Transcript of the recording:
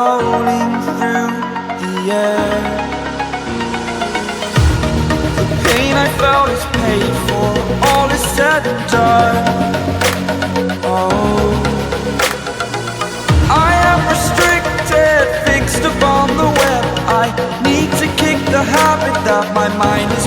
rolling through the air. The pain I felt is paid for, all is said and done. Oh, I am restricted, fixed upon the web. I need to kick the habit that my mind is